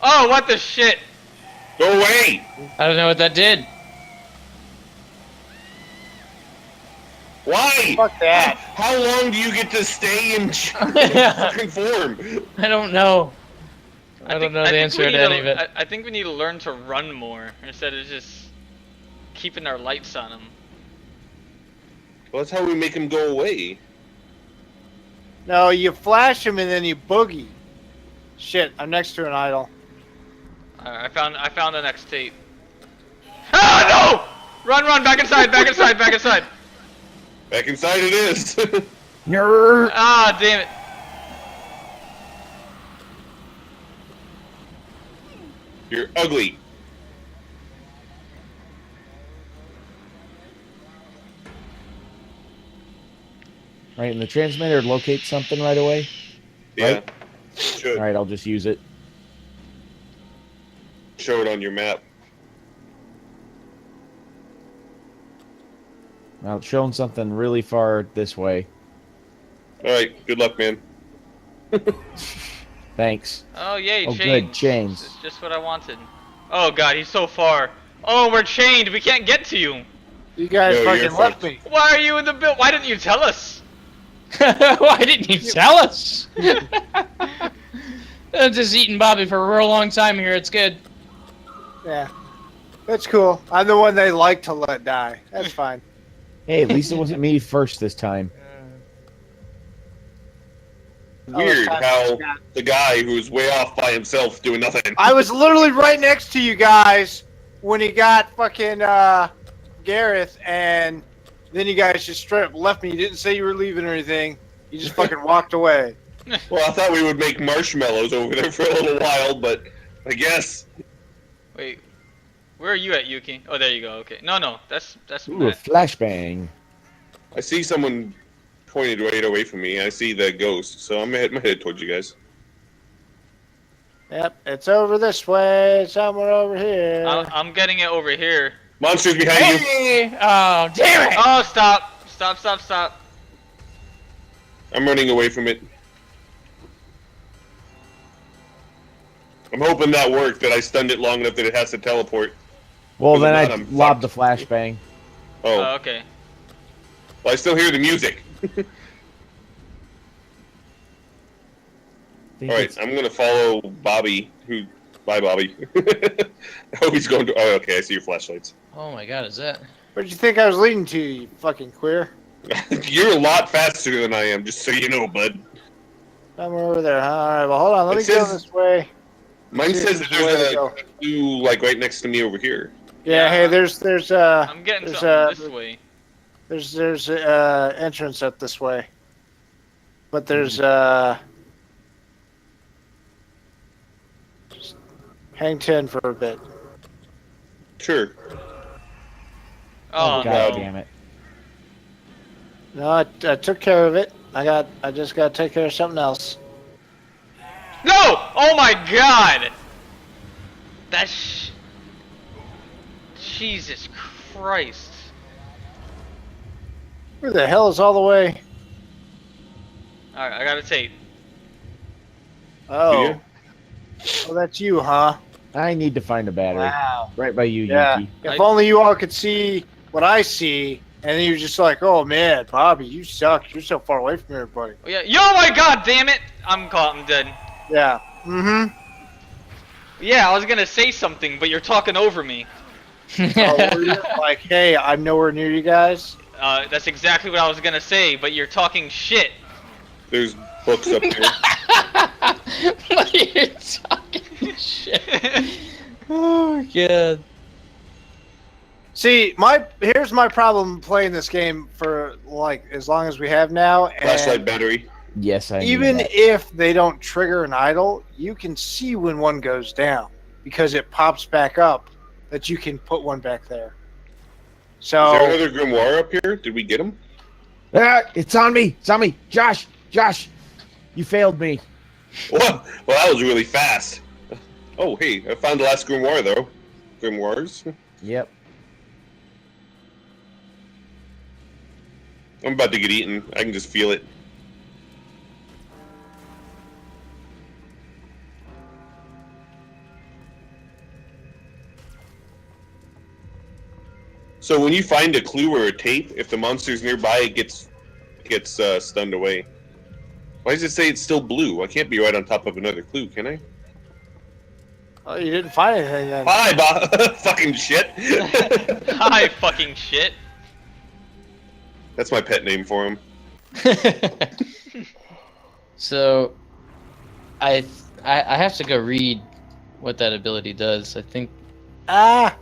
Speaker 2: Oh, what the shit?
Speaker 3: Go away!
Speaker 5: I don't know what that did.
Speaker 3: Why?
Speaker 6: Fuck that.
Speaker 3: How long do you get to stay in fucking form?
Speaker 5: I don't know. I don't know the answer to any of it.
Speaker 2: I think we need to learn to run more instead of just keeping our lights on them.
Speaker 3: Well, that's how we make him go away.
Speaker 6: No, you flash him and then you boogie. Shit, I'm next to an idol.
Speaker 2: I found the next tape. Ah, no! Run, back inside, back inside, back inside.
Speaker 3: Back inside it is.
Speaker 1: Nerd.
Speaker 2: Ah, damn it.
Speaker 3: You're ugly.
Speaker 1: Right, and the transmitter locates something right away.
Speaker 3: Yeah.
Speaker 1: Right.
Speaker 3: Should
Speaker 1: All right, I'll just use it.
Speaker 3: show it on your map.
Speaker 1: Well, it's showing something really far this way.
Speaker 3: Alright, good luck, man.
Speaker 1: Thanks.
Speaker 2: Oh, yay,
Speaker 1: Oh,
Speaker 2: chains.
Speaker 1: good, chains.
Speaker 2: It's just what I wanted. Oh, God, he's so far. Oh, we're chained. We can't get to you.
Speaker 6: You guys
Speaker 3: No, you're
Speaker 6: fucking left
Speaker 3: fucked.
Speaker 6: me.
Speaker 2: Why are you in the build? Why didn't you tell us?
Speaker 5: Why didn't you tell us? I'm just eating Bobby for a real long time here. It's good.
Speaker 6: Yeah. That's cool. I'm the one they like to let die. That's fine.
Speaker 1: Hey, at least it wasn't me first this time.
Speaker 3: Weird
Speaker 6: Oh,
Speaker 3: how the guy who's way off by himself doing nothing.
Speaker 6: I was literally right next to you guys when he got fucking Gareth, and then you guys just straight up left me. You didn't say you were leaving or anything. You just fucking walked away.
Speaker 3: Well, I thought we would make marshmallows over there for a little while, but I guess.
Speaker 2: Wait, where are you at, Yuki? Oh, there you go. Okay. No, that's
Speaker 1: Ooh, a
Speaker 2: Matt.
Speaker 1: flashbang.
Speaker 3: I see someone pointed right away from me. I see the ghost, so I'm headed towards you guys.
Speaker 6: Yep, it's over this way, somewhere over here.
Speaker 2: I'm getting it over here.
Speaker 3: Monsters behind you!
Speaker 5: Hey! Oh, damn it!
Speaker 2: Oh, stop.
Speaker 3: I'm running away from it. I'm hoping that worked, that I stunned it long enough that it has to teleport.
Speaker 1: Well, then
Speaker 3: If not,
Speaker 1: I
Speaker 3: I'm
Speaker 1: lobbed the
Speaker 3: fucked.
Speaker 1: flashbang.
Speaker 3: Oh,
Speaker 2: Okay.
Speaker 3: well, I still hear the music.
Speaker 1: Think
Speaker 3: Alright,
Speaker 1: it's-
Speaker 3: I'm gonna follow Bobby, Bye, Bobby. I hope he's going to... Oh, okay, I see your flashlights.
Speaker 5: Oh my god, is that?
Speaker 6: Where'd you think I was leading to, you fucking queer?
Speaker 3: You're a lot faster than I am, just so you know, bud.
Speaker 6: Somewhere over there. Alright, well, hold on. Let
Speaker 3: It
Speaker 6: me go
Speaker 3: says-
Speaker 6: this way.
Speaker 3: Mine
Speaker 6: See
Speaker 3: says
Speaker 6: which
Speaker 3: that
Speaker 6: way to
Speaker 3: there's
Speaker 6: go.
Speaker 3: a clue, like, right next to me over here.
Speaker 6: Yeah, hey, there's
Speaker 2: I'm getting
Speaker 6: there's,
Speaker 2: something this way.
Speaker 6: there's entrance up this way. But there's just hang 10 for a bit.
Speaker 3: Sure.
Speaker 2: Oh,
Speaker 1: God
Speaker 2: no.
Speaker 1: damn it.
Speaker 6: No, I took care of it. I just got to take care of something else.
Speaker 2: No! Oh my god! That's... Jesus Christ.
Speaker 6: Where the hell is all the way?
Speaker 2: Alright, I got a tape.
Speaker 6: Oh.
Speaker 3: Yeah.
Speaker 6: Oh, that's you, huh?
Speaker 1: I need to find a battery.
Speaker 6: Wow.
Speaker 1: Right by you,
Speaker 6: Yeah.
Speaker 1: Yuki.
Speaker 6: If only you all could see what I see, and then you're just like, oh man, Bobby, you suck. You're so far away from everybody.
Speaker 2: Oh, yeah. Yo, my god, damn it! I'm caught, I'm dead.
Speaker 6: Yeah. Mm-hmm.
Speaker 2: Yeah, I was gonna say something, but you're talking over me.
Speaker 6: Oh, were you? Like, hey, I'm nowhere near you guys.
Speaker 2: That's exactly what I was gonna say, but you're talking shit.
Speaker 3: There's books up here.
Speaker 5: What are you talking shit? Oh god.
Speaker 6: See, here's my problem playing this game for like as long as we have now. And
Speaker 3: Flashlight battery.
Speaker 1: Yes, I knew
Speaker 6: even
Speaker 1: that.
Speaker 6: if they don't trigger an idle, you can see when one goes down because it pops back up that you can put one back there.
Speaker 3: Is there
Speaker 6: So
Speaker 3: another grimoire up here? Did we get him?
Speaker 1: Ah, it's on me. It's on me. Josh, you failed me.
Speaker 3: Well, that was really fast. Oh, hey, I found the last grimoire though. Grimoires.
Speaker 1: Yep.
Speaker 3: I'm about to get eaten. I can just feel it. So when you find a clue or a tape, if the monster's nearby, it gets stunned away. Why does it say it's still blue? I can't be right on top of another clue, can I?
Speaker 6: oh, you didn't find anything then.
Speaker 3: Hi, Bob. Fucking shit.
Speaker 2: Hi, fucking shit.
Speaker 3: That's my pet name for him.
Speaker 5: So, I have to go read what that ability does. I think.
Speaker 6: Ah,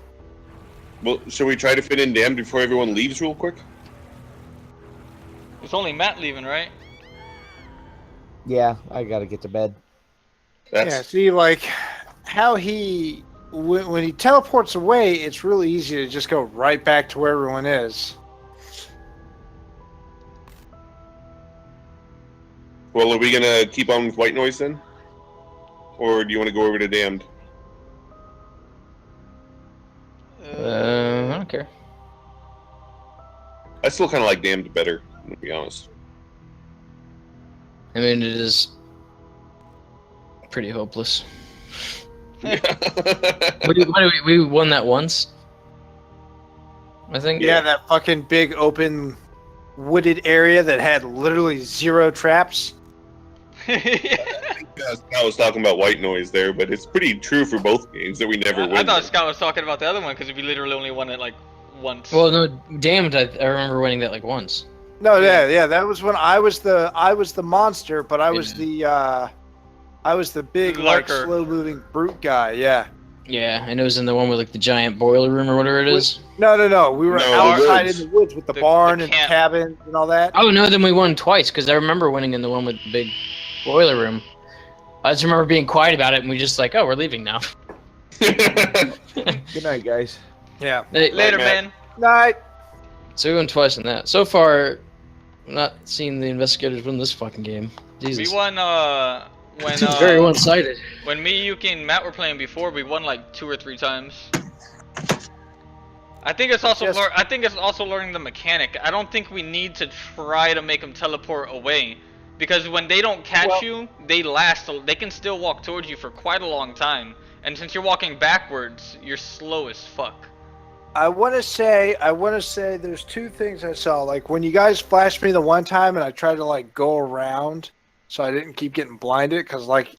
Speaker 3: Well, should we try to fit in Damned before everyone leaves real quick?
Speaker 2: It's only Matt leaving, right?
Speaker 1: Yeah, I gotta get to bed.
Speaker 3: That's
Speaker 6: yeah. See, like how he when he teleports away, it's really easy to just go right back to where everyone is.
Speaker 3: Well, are we gonna keep on with White Noise then? Or do you want to go over to Damned?
Speaker 5: I don't care.
Speaker 3: I still kind of like Damned better, to be honest.
Speaker 5: I mean, it is pretty hopeless. We won that once. I think.
Speaker 6: Yeah, that fucking big open wooded area that had literally 0 traps.
Speaker 3: I was talking about White Noise there, but it's pretty true for both games that we never win.
Speaker 2: I thought Scott was talking about the other one because we literally only won it like once.
Speaker 5: Well, no, damned. I remember winning that like once.
Speaker 6: No, yeah, that was when I was the monster, but I was the big like
Speaker 2: Lurker.
Speaker 6: slow moving brute guy. Yeah.
Speaker 5: Yeah, and it was in the one with like the giant boiler room or whatever it is.
Speaker 6: No. We were
Speaker 3: No,
Speaker 6: outside
Speaker 3: woods.
Speaker 6: in the woods with the
Speaker 2: The
Speaker 6: barn and the
Speaker 2: camp.
Speaker 6: cabin and all that.
Speaker 5: Oh no, then we won twice because I remember winning in the one with the big boiler room. I just remember being quiet about it and we just like, oh, we're leaving now.
Speaker 1: Good night, guys.
Speaker 6: Yeah.
Speaker 5: Hey,
Speaker 2: Later,
Speaker 3: Matt.
Speaker 2: man.
Speaker 6: Night.
Speaker 5: So we won twice in that. So far, I'm not seeing the investigators win this fucking game. Jesus.
Speaker 2: We won when
Speaker 5: It's very one-sided.
Speaker 2: when me, Yuki, and Matt were playing before. We won like 2 or 3 times. I think it's also
Speaker 6: Yes.
Speaker 2: I think it's also learning the mechanic. I don't think we need to try to make them teleport away, because when they don't catch
Speaker 6: Well-
Speaker 2: you, they last. They can still walk towards you for quite a long time. And since you're walking backwards, you're slow as fuck.
Speaker 6: I want to say there's 2 things I saw. Like when you guys flashed me the one time and I tried to like go around so I didn't keep getting blinded because like